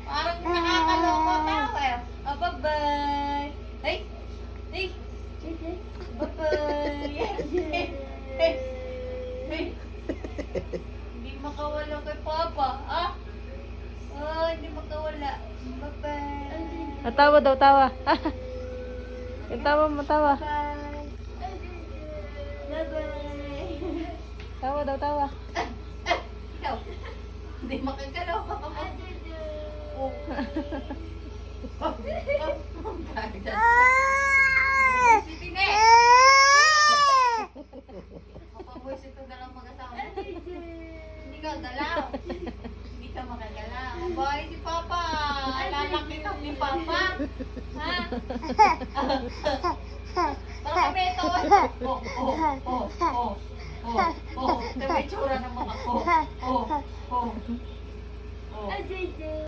Parang nakakaloka tao eh. Oh, bye-bye. Ay! Ay! Bye-bye. Hindi makawala kay Papa. Ah? Oh, hindi makawala. Bye-bye. Tawa daw, tawa. Tawa mo, tawa. Bye. Bye-bye. Tawa daw, tawa. Ikaw, hindi makagalaw. Oh. Oh. Isipin eh. Mapaboys ito dalang mag-asawa. Hindi ka galaw. Hindi ka makagalaw. Bye si Papa. Lalaki ka ni Papa. Ha? Para kami ito. Ito may tsura ng mga ko.